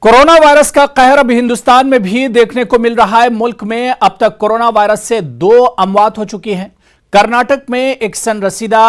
Corona virus का कहर अब हिंदुस्तान में भी देखने को मिल रहा है। मुल्क में अब तक कोरोना वायरस से 2 अमवात हो चुकी हैं। कर्नाटक में एक सनरसीदा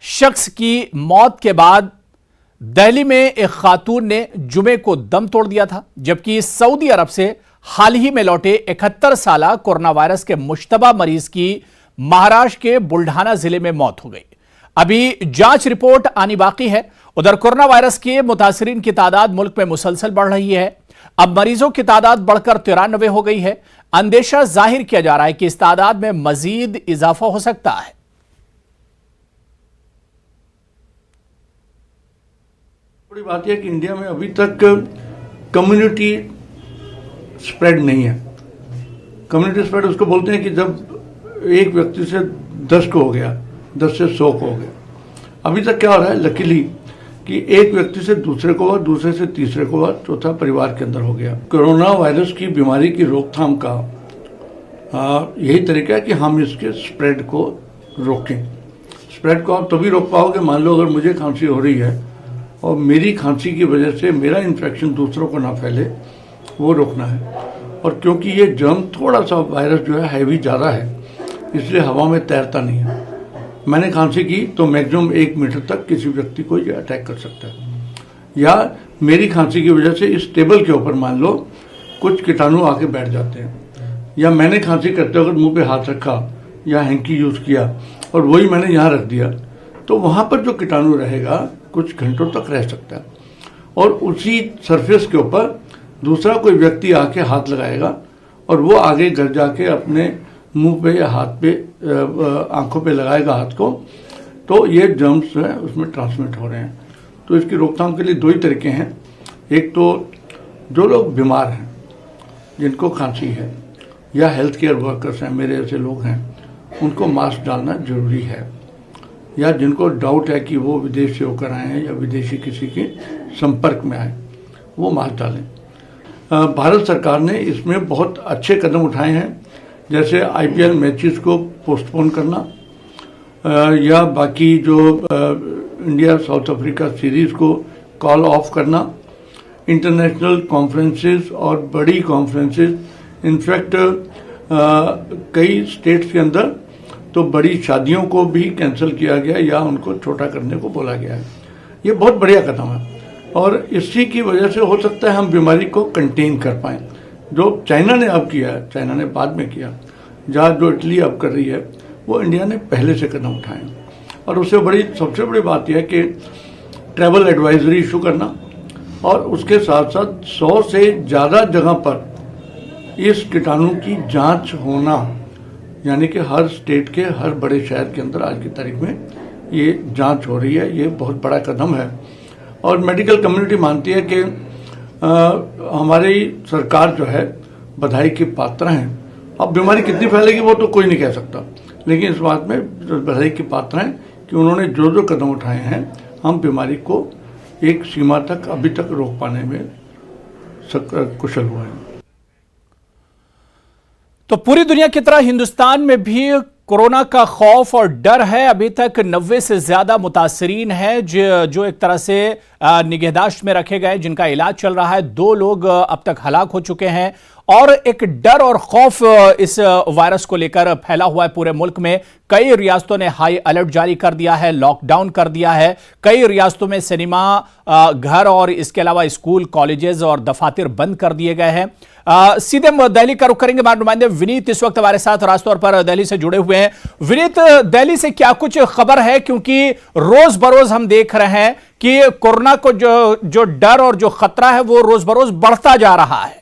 शख्स की मौत के बाद दिल्ली में एक खातून ने जुमे को दम तोड़ दिया था, जबकि सऊदी अरब से हाल ही में लौटे 71 साला कोरोना वायरस के मुश्तबा मरीज की महाराष्ट्र के बुल्ढाना जिले में मौत हो गई। अभी जांच रिपोर्ट आनी बाकी है। उधर कोरोना वायरस के मुतासिरीन की तादाद मुल्क में मुसलसल बढ़ रही है। अब मरीजों की तादाद बढ़कर 93 हो गई है। अंदेशा जाहिर किया जा रहा है कि इस तादाद में मजीद इजाफा हो सकता है। बड़ी बात यह कि इंडिया में अभी तक कम्युनिटी स्प्रेड नहीं है। कम्युनिटी स्प्रेड उसको बोलते हैं कि जब एक व्यक्ति से 10 को हो गया, 10 से 100 को हो गया। अभी तक क्या हो रहा है, लकीली कि एक व्यक्ति से दूसरे को हुआ, दूसरे से तीसरे को हुआ, चौथा परिवार के अंदर हो गया। कोरोना वायरस की बीमारी की रोकथाम का यही तरीका है कि हम इसके स्प्रेड को रोकें। स्प्रेड को आप तभी रोक पाओगे, मान लो अगर मुझे खांसी हो रही है और मेरी खांसी की वजह से मेरा इन्फेक्शन दूसरों को ना फैले, वो रोकना है। और क्योंकि ये जर्म थोड़ा सा वायरस जो है हैवी ज़्यादा है, इसलिए हवा में तैरता नहीं है। मैंने खांसी की तो मैक्सिमम 1 मीटर तक किसी व्यक्ति को ये अटैक कर सकता है। या मेरी खांसी की वजह से इस टेबल के ऊपर मान लो कुछ कीटाणु आके बैठ जाते हैं, या मैंने खांसी करते वक्त मुंह पे हाथ रखा या हैंकी यूज़ किया और वही मैंने यहाँ रख दिया, तो वहाँ पर जो कीटाणु रहेगा कुछ घंटों तक रह सकता है। और उसी सरफेस के ऊपर दूसरा कोई व्यक्ति आके हाथ लगाएगा और वो आगे घर जाके अपने मुंह पे या हाथ पे आंखों पे लगाएगा हाथ को, तो ये जर्म्स जो है उसमें ट्रांसमिट हो रहे हैं। तो इसकी रोकथाम के लिए 2 ही तरीके हैं। एक तो जो लोग बीमार हैं, जिनको खांसी है, या हेल्थ केयर वर्कर्स हैं, मेरे ऐसे लोग हैं, उनको मास्क डालना जरूरी है। या जिनको डाउट है कि वो विदेश से होकर आए हैं या विदेशी किसी के संपर्क में आए, वो मास्क डालें। भारत सरकार ने इसमें बहुत अच्छे कदम उठाए हैं, जैसे IPL मैचेस को पोस्टपोन करना, या बाकी जो इंडिया साउथ अफ्रीका सीरीज़ को कॉल ऑफ करना, इंटरनेशनल कॉन्फ्रेंसेस और बड़ी कॉन्फ्रेंसेस, इनफैक्ट कई स्टेट्स के अंदर तो बड़ी शादियों को भी कैंसिल किया गया या उनको छोटा करने को बोला गया है। ये बहुत बढ़िया कदम है और इसी की वजह से हो सकता है हम बीमारी को कंटेन कर पाएँ। जो चाइना ने अब किया है, चाइना ने बाद में किया, जहाँ जो इटली अब कर रही है, वो इंडिया ने पहले से कदम उठाए। और उससे सबसे बड़ी बात यह है कि ट्रैवल एडवाइजरी इशू करना, और उसके साथ साथ 100 से ज़्यादा जगह पर इस कीटाणु की जांच होना, यानी कि हर स्टेट के हर बड़े शहर के अंदर आज की तारीख में ये जांच हो रही है। ये बहुत बड़ा कदम है और मेडिकल कम्युनिटी मानती है कि हमारी सरकार जो है बधाई की पात्र हैं। अब बीमारी कितनी फैलेगी वो तो कोई नहीं कह सकता, लेकिन इस बात में बधाई की पात्र हैं कि उन्होंने जो जो कदम उठाए हैं, हम बीमारी को एक सीमा तक अभी तक रोक पाने में कुशल हुए हैं। तो पूरी दुनिया की तरह हिंदुस्तान में भी कोरोना का खौफ और डर है। अभी तक 90 से ज्यादा मुतासिरीन हैं जो एक तरह से निगहदाश्त में रखे गए, जिनका इलाज चल रहा है। 2 लोग अब तक हलाक हो चुके हैं और एक डर और खौफ इस वायरस को लेकर फैला हुआ है पूरे मुल्क में। कई रियासतों ने हाई अलर्ट जारी कर दिया है, लॉकडाउन कर दिया है। कई रियासतों में सिनेमा घर और इसके अलावा स्कूल, कॉलेजेस और दफातर बंद कर दिए गए हैं। सीधे दिल्ली का रुख करेंगे। हमारे नुमाइंदे विनीत इस वक्त हमारे साथ खासतौर पर दिल्ली से जुड़े हुए हैं। विनीत, दिल्ली से क्या कुछ खबर है, क्योंकि रोज बरोज हम देख रहे हैं कि कोरोना को जो डर और जो खतरा है वो रोज बरोज बढ़ता जा रहा है।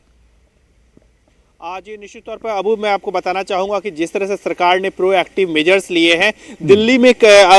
आज ये निश्चित तौर पर अबू मैं आपको बताना चाहूंगा कि जिस तरह से सरकार ने प्रोएक्टिव मेजर्स लिए हैं दिल्ली में,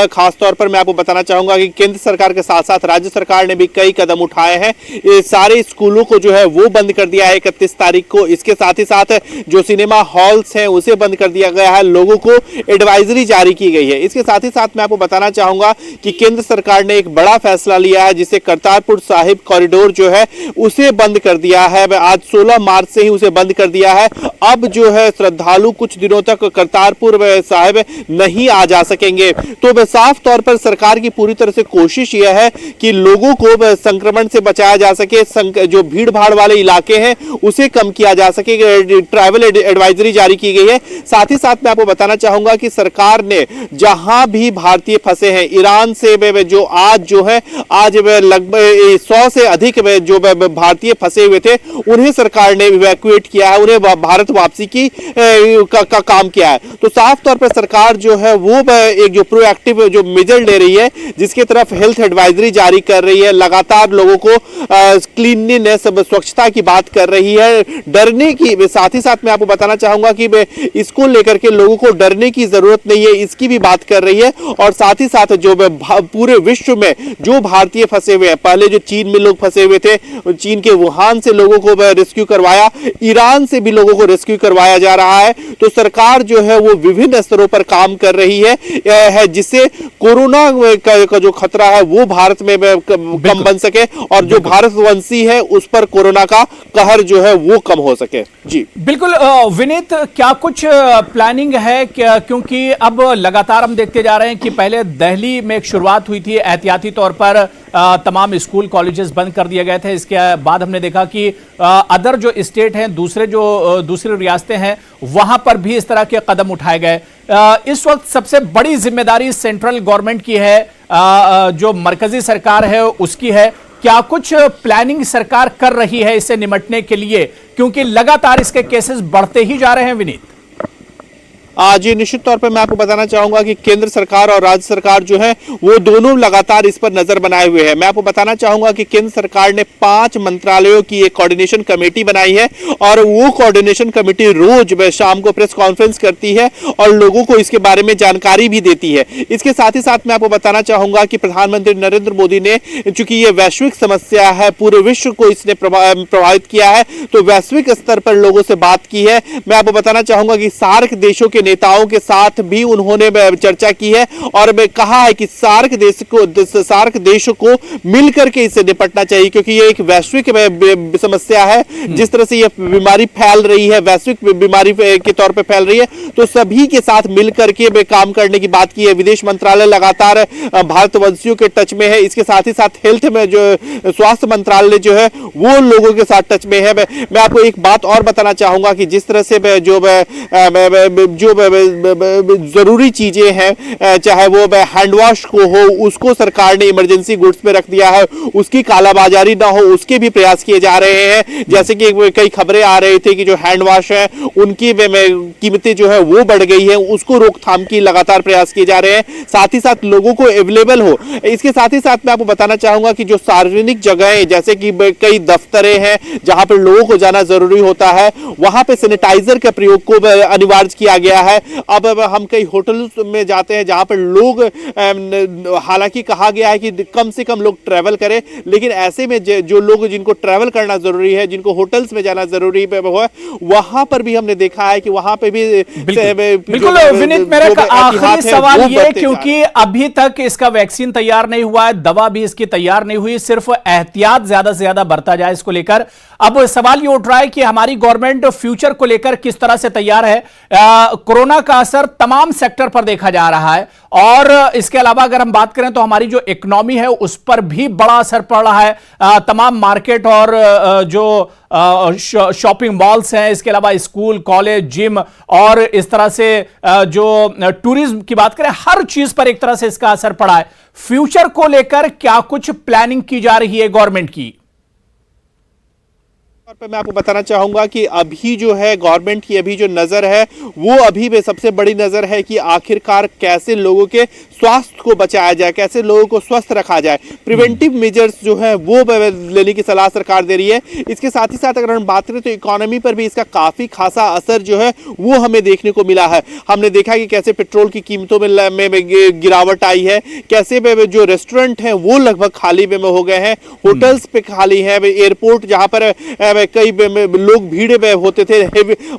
खास तौर पर मैं आपको बताना चाहूंगा कि केंद्र सरकार के साथ साथ राज्य सरकार ने भी कई कदम उठाए हैं। ये सारे स्कूलों को जो है वो बंद कर दिया है 31 तारीख को। इसके साथ ही साथ जो सिनेमा हॉल्स हैं उसे बंद कर दिया गया है, लोगों को एडवाइजरी जारी की गई है। इसके साथ ही साथ मैं आपको बताना चाहूंगा कि केंद्र सरकार ने एक बड़ा फैसला लिया है, जिसे करतारपुर साहिब कॉरिडोर जो है उसे बंद कर दिया है। आज 16 मार्च से ही उसे बंद कर दिया दिया है। अब जो है श्रद्धालु कुछ दिनों तक करतारपुर साहिब नहीं आ जा सकेंगे। तो साफ तौर पर सरकार की पूरी तरह से कोशिश यह है कि लोगों को संक्रमण से बचाया जा सके, जो भीड़ भाड़ वाले इलाके हैं उसे कम किया जा सके। ट्रैवल एडवाइजरी जारी की गई है। साथ ही साथ मैं आपको बताना चाहूंगा कि सरकार ने जहां भी भारतीय फंसे हैं ईरान से जो आज लगभग 100 से अधिक जो भारतीय फंसे हुए थे उन्हें सरकार ने इवैक्यूएट किया है, उन्हें भारत वापसी की का काम किया है। तो साफ तौर पर सरकार जो है वो एक जो प्रोएक्टिव जो मेजर ले रही है, जिसके तरफ हेल्थ एडवाइजरी जारी कर रही है, लगातार लोगों को क्लीनलीनेस स्वच्छता की बात कर रही है, डरने की। साथ ही साथ मैं आपको बताना चाहूंगा कि इसको लेकर के लोगों को डरने की जरूरत नहीं है, इसकी भी बात कर रही है। और साथ ही साथ जो पूरे विश्व में जो भारतीय फंसे हुए हैं, पहले जो चीन में लोग फंसे हुए थे, चीन के वुहान से लोगों को रेस्क्यू करवाया, ईरान से भी लोगों को रेस्क्यू करवाया जा रहा है। तो सरकार जो है वो विभिन्न स्तरों पर काम कर रही है जिससे कोरोना का जो खतरा है वो भारत में कम बन सके और जो भारतवंशी है उस पर कोरोना का कहर जो है वो कम हो सके। जी बिल्कुल विनीत, क्या कुछ प्लानिंग है क्योंकि अब लगातार हम देखते जा रहे हैं कि पहले दिल्ली में एक शुरुआत हुई थी, एहतियाती तौर पर तमाम स्कूल कॉलेजेस बंद कर दिए गए थे। इसके बाद हमने देखा कि अदर जो स्टेट हैं, दूसरी रियासतें हैं, वहां पर भी इस तरह के कदम उठाए गए। इस वक्त सबसे बड़ी जिम्मेदारी सेंट्रल गवर्नमेंट की है, जो मरकजी सरकार है उसकी है। क्या कुछ प्लानिंग सरकार कर रही है इससे निपटने के लिए, क्योंकि लगातार इसके केसेस बढ़ते ही जा रहे हैं विनीत? जी निश्चित तौर पर मैं आपको बताना चाहूंगा कि केंद्र सरकार और राज्य सरकार जो है वो दोनों लगातार इस पर नजर बनाए हुए हैं। मैं आपको बताना चाहूंगा कि केंद्र सरकार ने 5 मंत्रालयों की एक कोऑर्डिनेशन कमेटी बनाई है और वो कोऑर्डिनेशन कमेटी रोज शाम को प्रेस कॉन्फ्रेंस करती है और लोगों को इसके बारे में जानकारी भी देती है। इसके साथ ही साथ मैं आपको बताना चाहूंगा कि प्रधानमंत्री नरेंद्र मोदी ने, चूंकि ये वैश्विक समस्या है, पूरे विश्व को इसने प्रभावित किया है, तो वैश्विक स्तर पर लोगों से बात की है। मैं आपको बताना चाहूंगा कि सार्क देशों के नेताओं के साथ भी उन्होंने चर्चा की है और कहा है कि सार्क देशों को मिलकर के इससे निपटना चाहिए, क्योंकि ये एक वैश्विक समस्या है। जिस तरह से ये बीमारी फैल रही है, वैश्विक बीमारी के तौर पे फैल रही है, तो सभी के साथ मिलकर के काम करने की बात की है। विदेश मंत्रालय लगातार भारतवंशियों के टच में है। इसके साथ ही साथ हेल्थ में जो स्वास्थ्य मंत्रालय जो है वो लोगों के साथ टच में है। मैं आपको एक बात और बताना चाहूंगा कि जिस तरह से जो जरूरी चीजें हैं, चाहे वो हैंड वॉश को हो, उसको सरकार ने इमरजेंसी गुड्स में रख दिया है, उसकी कालाबाजारी ना हो उसके भी प्रयास किए जा रहे हैं। जैसे कि कई खबरें आ रही थी कि जो हैंड वॉश है उनकी कीमतें जो है वो बढ़ गई है, उसको रोकथाम की लगातार प्रयास किए जा रहे हैं। साथ ही साथ लोगों को अवेलेबल हो। इसके साथ ही साथ मैं आपको बताना चाहूंगा कि जो सार्वजनिक जगहें, जैसे कि कई दफ्तरें हैं जहां पर लोगों को जाना जरूरी होता है, वहां पे सैनिटाइजर के प्रयोग को अनिवार्य किया गया है। अब हम कई होटल में जाते हैं जहां पर लोग, हालांकि कहा गया है कि कम से कम लोग ट्रैवल करें, लेकिन ऐसे में जो लोग जिनको ट्रैवल करना जरूरी है, जिनको होटल्स में जाना जरूरी है, वहां पर भी हमने देखा है कि वहां पे भी बिल्कुल विनीत, मेरा आखिरी सवाल ये, क्योंकि अभी तक इसका वैक्सीन तैयार नहीं हुआ है, दवा भी इसकी तैयार नहीं हुई, सिर्फ एहतियात ज्यादा से ज्यादा बरता जाए इसको लेकर। अब सवाल ये उठ रहा है कि हमारी गवर्नमेंट फ्यूचर को लेकर किस तरह से तैयार है। कोरोना का असर तमाम सेक्टर पर देखा जा रहा है और इसके अलावा अगर हम बात करें तो हमारी जो इकोनॉमी है उस पर भी बड़ा असर पड़ रहा है। तमाम मार्केट और जो शॉपिंग मॉल्स हैं, इसके अलावा स्कूल, कॉलेज, जिम और इस तरह से जो टूरिज्म की बात करें, हर चीज पर एक तरह से इसका असर पड़ा है। फ्यूचर को लेकर क्या कुछ प्लानिंग की जा रही है गवर्नमेंट की? पर मैं आपको बताना चाहूंगा कि अभी जो है गवर्नमेंट की अभी जो नजर है वो अभी में सबसे बड़ी नजर है कि आखिरकार कैसे लोगों के स्वास्थ्य को बचाया जाए, कैसे लोगों को स्वस्थ रखा जाए। प्रिवेंटिव मेजर्स जो है वो लेने की सलाह सरकार दे रही है। इसके साथ ही साथ अगर हम बात करें तो इकोनॉमी पर भी इसका काफी खासा असर जो है वो हमें देखने को मिला है। हमने देखा कि कैसे पेट्रोल की कीमतों में गिरावट आई है, कैसे जो रेस्टोरेंट हैं वो लगभग खाली में हो गए हैं, होटल्स पे खाली है, एयरपोर्ट जहां पर कई लोग भीड़ में होते थे,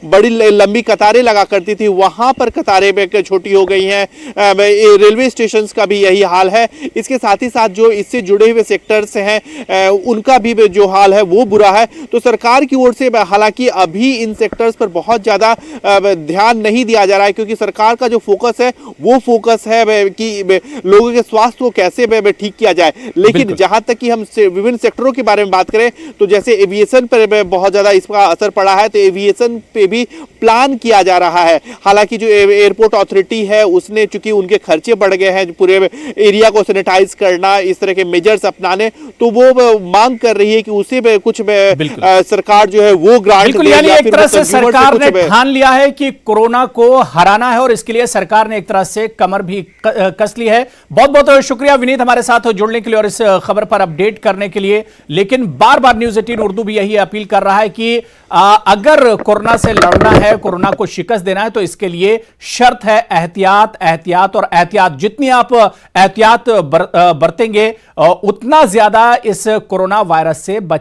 बड़ी लंबी कतारें लगा करती थी, वहां पर कतारें छोटी हो गई हैं। रेलवे स्टेशन का भी यही हाल है। इसके साथ ही साथ जो इससे जुड़े हुए सेक्टर्स हैं उनका भी जो हाल है वो बुरा है। तो सरकार की ओर से हालांकि अभी इन सेक्टर्स पर बहुत ज्यादा ध्यान नहीं दिया जा रहा है, क्योंकि सरकार का जो फोकस है वो फोकस है कि लोगों के स्वास्थ्य को कैसे ठीक किया जाए। लेकिन जहां तक कि हम विभिन्न सेक्टरों के बारे में बात करें तो जैसे एविएशन पर बहुत ज्यादा इसका असर पड़ा है, तो एविएशन पे भी प्लान किया जा रहा है। हालांकि जो एयरपोर्ट अथॉरिटी है उसने, चूंकि उनके खर्चे बढ़ गए हैं पूरे एरिया को सैनिटाइज करना, इस तरह के मेजर्स अपनाने, तो वो मांग कर रही है कि उसे कुछ सरकार जो है वो ग्रांट दे, यानी या एक फिर तरह से consumer सरकार ने कुछ ठान लिया है कि कोरोना को हराना है और इसके लिए सरकार ने एक तरह से कमर भी कस ली है। बहुत बहुत शुक्रिया विनीत हमारे साथ जुड़ने के लिए और इस खबर पर अपडेट करने के लिए। लेकिन बार बार न्यूज़ 18 उर्दू भी यही अपील कर रहा है कि अगर कोरोना से लड़ना है, कोरोना को शिकस्त देना है, तो इसके लिए शर्त है एहतियात, एहतियात और एहतियात। जितनी आप एहतियात बरतेंगे उतना ज्यादा इस कोरोना वायरस से बचा